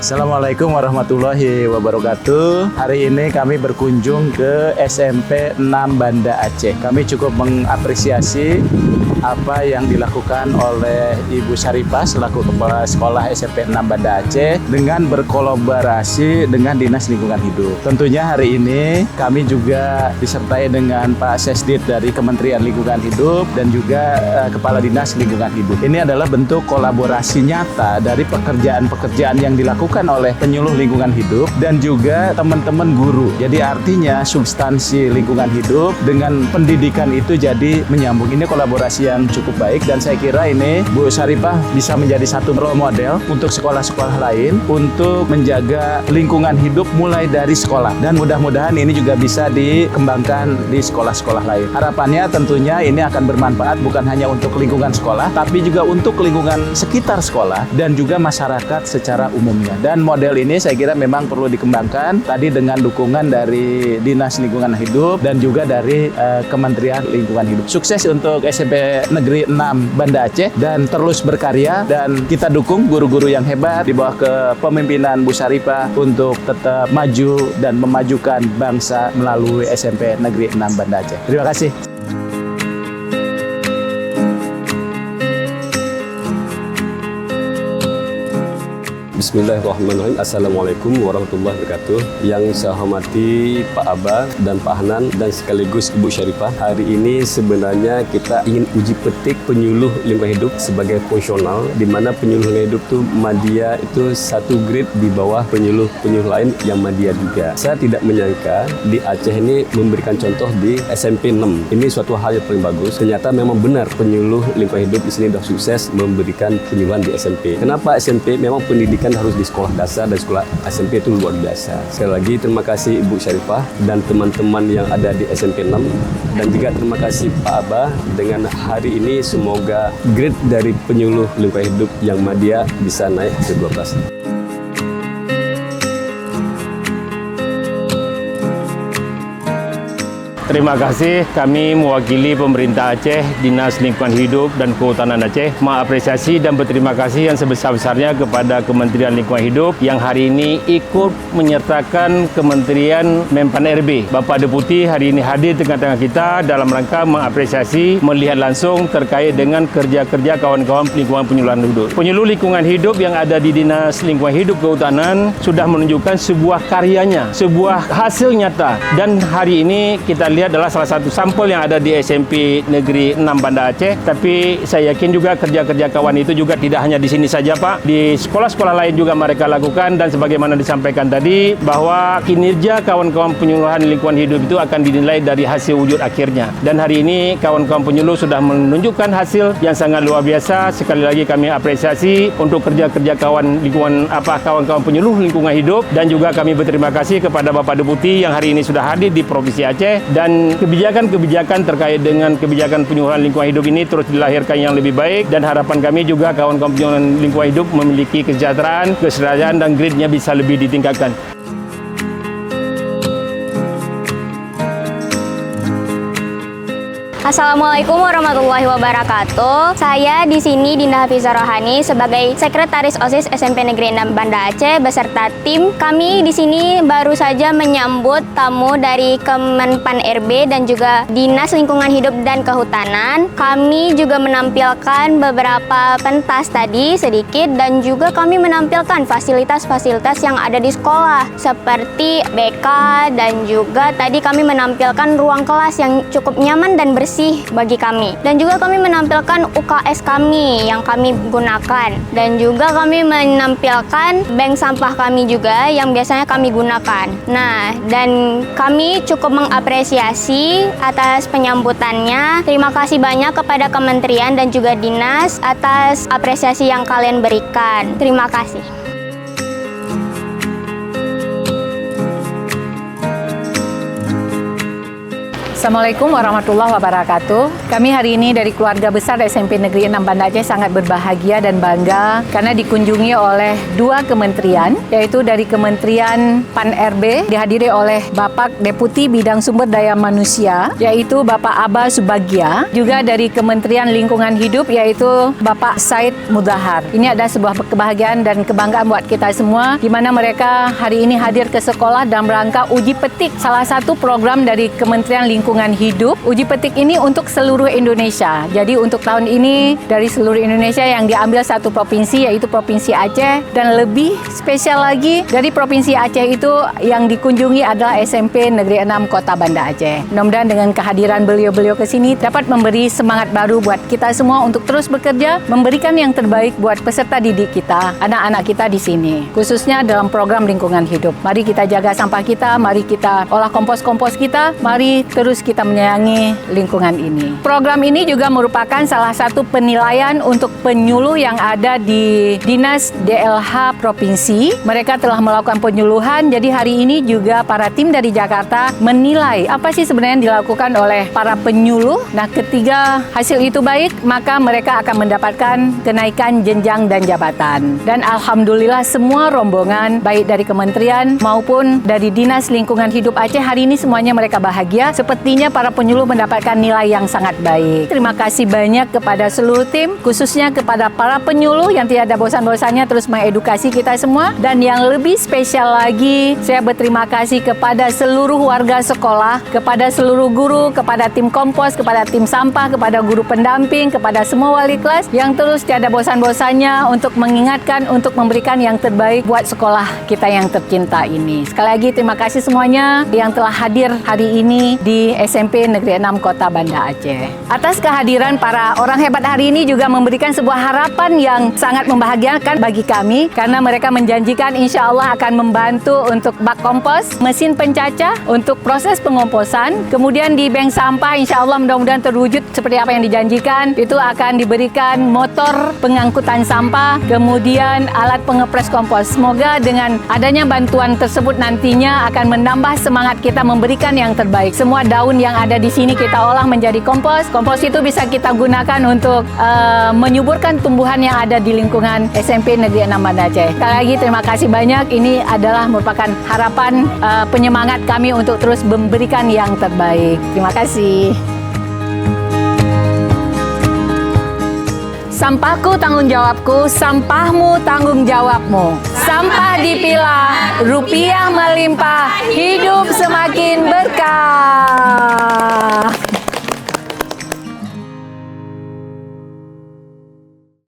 Assalamualaikum warahmatullahi wabarakatuh. Hari ini kami berkunjung ke SMP 6 Banda Aceh. Kami cukup mengapresiasi apa yang dilakukan oleh Ibu Syarifah selaku Kepala Sekolah SMP 6 Banda Aceh dengan berkolaborasi dengan Dinas Lingkungan Hidup. Tentunya hari ini kami juga disertai dengan Pak Sesdit dari Kementerian Lingkungan Hidup dan juga Kepala Dinas Lingkungan Hidup. Ini adalah bentuk kolaborasi nyata dari pekerjaan-pekerjaan yang dilakukan oleh penyuluh lingkungan hidup dan juga teman-teman guru. Jadi artinya substansi lingkungan hidup dengan pendidikan itu jadi menyambung. Ini kolaborasi yang cukup baik dan saya kira ini Bu Syarifah bisa menjadi satu role model untuk sekolah-sekolah lain untuk menjaga lingkungan hidup mulai dari sekolah. Dan mudah-mudahan ini juga bisa dikembangkan di sekolah-sekolah lain. Harapannya tentunya ini akan bermanfaat bukan hanya untuk lingkungan sekolah tapi juga untuk lingkungan sekitar sekolah dan juga masyarakat secara umumnya. Dan model ini saya kira memang perlu dikembangkan tadi dengan dukungan dari Dinas Lingkungan Hidup dan juga dari Kementerian Lingkungan Hidup. Sukses untuk SMP Negeri 6 Banda Aceh dan terus berkarya dan kita dukung guru-guru yang hebat di bawah kepemimpinan Bu Syarifah untuk tetap maju dan memajukan bangsa melalui SMP Negeri 6 Banda Aceh. Terima kasih. Bismillahirrahmanirrahim. Assalamualaikum warahmatullahi wabarakatuh. Yang saya hormati Pak Aba dan Pak Hanan dan sekaligus Ibu Syarifah. Hari ini sebenarnya kita ingin uji petik penyuluh lingkungan hidup sebagai fungsional, di mana penyuluh lingkungan hidup itu Madya itu satu grade di bawah penyuluh lain yang Madya juga. Saya tidak menyangka di Aceh ini memberikan contoh di SMP 6. Ini suatu hal yang paling bagus. Ternyata memang benar penyuluh lingkungan hidup di sini sudah sukses memberikan penyuluhan di SMP. Kenapa SMP? Memang pendidikan harus di sekolah dasar dan sekolah SMP itu luar biasa. Sekali lagi terima kasih Ibu Syarifah dan teman-teman yang ada di SMP 6 dan juga terima kasih Pak Aba. Dengan hari ini semoga grade dari penyuluh lingkungan hidup yang Madya bisa naik ke 12. Terima kasih, kami mewakili pemerintah Aceh, Dinas Lingkungan Hidup dan Kehutanan Aceh mengapresiasi dan berterima kasih yang sebesar-besarnya kepada Kementerian Lingkungan Hidup yang hari ini ikut menyertakan Kementerian Menpan RB. Bapak Deputi hari ini hadir di tengah-tengah kita dalam rangka mengapresiasi, melihat langsung terkait dengan kerja-kerja kawan-kawan lingkungan penyuluhan hidup. Penyuluh lingkungan hidup yang ada di Dinas Lingkungan Hidup Kehutanan sudah menunjukkan sebuah karyanya, sebuah hasil nyata dan hari ini kita lihat adalah salah satu sampel yang ada di SMP Negeri 6 Banda Aceh. Tapi saya yakin juga kerja-kerja kawan itu juga tidak hanya di sini saja Pak. Di sekolah-sekolah lain juga mereka lakukan dan sebagaimana disampaikan tadi bahwa kinerja kawan-kawan penyuluhan lingkungan hidup itu akan dinilai dari hasil wujud akhirnya. Dan hari ini kawan-kawan penyuluh sudah menunjukkan hasil yang sangat luar biasa. Sekali lagi kami apresiasi untuk kerja-kerja kawan-kawan penyuluh lingkungan hidup dan juga kami berterima kasih kepada Bapak Deputi yang hari ini sudah hadir di Provinsi Aceh dan kebijakan-kebijakan terkait dengan kebijakan penyuluhan lingkungan hidup ini terus dilahirkan yang lebih baik dan harapan kami juga kawan-kawan penyuluhan lingkungan hidup memiliki kesejahteraan, keserasian dan grade-nya bisa lebih ditingkatkan. Assalamualaikum warahmatullahi wabarakatuh. Saya di sini Dinda Hafizah Rohani sebagai Sekretaris OSIS SMP Negeri 6 Banda Aceh beserta tim. Kami di sini baru saja menyambut tamu dari Kemenpan RB dan juga Dinas Lingkungan Hidup dan Kehutanan. Kami juga menampilkan beberapa pentas tadi sedikit dan juga kami menampilkan fasilitas-fasilitas yang ada di sekolah seperti BK dan juga tadi kami menampilkan ruang kelas yang cukup nyaman dan bersih bagi kami. Dan juga kami menampilkan UKS kami yang kami gunakan. Dan juga kami menampilkan bank sampah kami juga yang biasanya kami gunakan. Nah, dan kami cukup mengapresiasi atas penyambutannya. Terima kasih banyak kepada kementerian dan juga dinas atas apresiasi yang kalian berikan. Terima kasih. Assalamualaikum warahmatullahi wabarakatuh. Kami hari ini dari keluarga besar SMP Negeri 6 Banda Aceh sangat berbahagia dan bangga karena dikunjungi oleh dua kementerian, yaitu dari Kementerian Pan-RB dihadiri oleh Bapak Deputi Bidang Sumber Daya Manusia, yaitu Bapak Aba Subagia, juga dari Kementerian Lingkungan Hidup, yaitu Bapak Said Mudahar. Ini adalah sebuah kebahagiaan dan kebanggaan buat kita semua, di mana mereka hari ini hadir ke sekolah dalam rangka uji petik salah satu program dari Kementerian Lingkungan Hidup. Uji petik ini untuk seluruh Indonesia. Jadi untuk tahun ini dari seluruh Indonesia yang diambil satu provinsi, yaitu Provinsi Aceh, dan lebih spesial lagi dari Provinsi Aceh itu yang dikunjungi adalah SMP Negeri 6 Kota Banda Aceh. Mudah-mudahan dengan kehadiran beliau-beliau ke sini dapat memberi semangat baru buat kita semua untuk terus bekerja, memberikan yang terbaik buat peserta didik kita, anak-anak kita di sini, khususnya dalam program lingkungan hidup. Mari kita jaga sampah kita, mari kita olah kompos-kompos kita, mari terus kita menyayangi lingkungan ini. Program ini juga merupakan salah satu penilaian untuk penyuluh yang ada di Dinas DLH Provinsi. Mereka telah melakukan penyuluhan, jadi hari ini juga para tim dari Jakarta menilai apa sih sebenarnya yang dilakukan oleh para penyuluh. Nah, ketiga hasil itu baik, maka mereka akan mendapatkan kenaikan jenjang dan jabatan. Dan alhamdulillah semua rombongan, baik dari kementerian maupun dari Dinas Lingkungan Hidup Aceh, hari ini semuanya mereka bahagia. Sepertinya para penyuluh mendapatkan nilai yang sangat baik. Terima kasih banyak kepada seluruh tim, khususnya kepada para penyuluh yang tidak ada bosan-bosannya terus mengedukasi kita semua. Dan yang lebih spesial lagi, saya berterima kasih kepada seluruh warga sekolah, kepada seluruh guru, kepada tim kompos, kepada tim sampah, kepada guru pendamping, kepada semua wali kelas yang terus tiada bosan-bosannya untuk mengingatkan, untuk memberikan yang terbaik buat sekolah kita yang tercinta ini. Sekali lagi terima kasih semuanya yang telah hadir hari ini di SMP Negeri 6 Kota Banda Aceh. Atas kehadiran para orang hebat hari ini juga memberikan sebuah harapan yang sangat membahagiakan bagi kami, karena mereka menjanjikan insya Allah akan membantu untuk bak kompos, mesin pencacah untuk proses pengomposan, kemudian di bank sampah insya Allah mudah-mudahan terwujud seperti apa yang dijanjikan. Itu akan diberikan motor pengangkutan sampah, kemudian alat pengepres kompos. Semoga dengan adanya bantuan tersebut nantinya akan menambah semangat kita memberikan yang terbaik. Semua daun yang ada di sini kita olah menjadi kompos. Kompos itu bisa kita gunakan untuk menyuburkan tumbuhan yang ada di lingkungan SMP Negeri 6 Banda Aceh. Sekali lagi terima kasih banyak. Ini adalah merupakan harapan penyemangat kami untuk terus memberikan yang terbaik. Terima kasih. Sampahku tanggung jawabku, sampahmu tanggung jawabmu. Sampah dipilah, rupiah melimpah, hidup semakin berkah.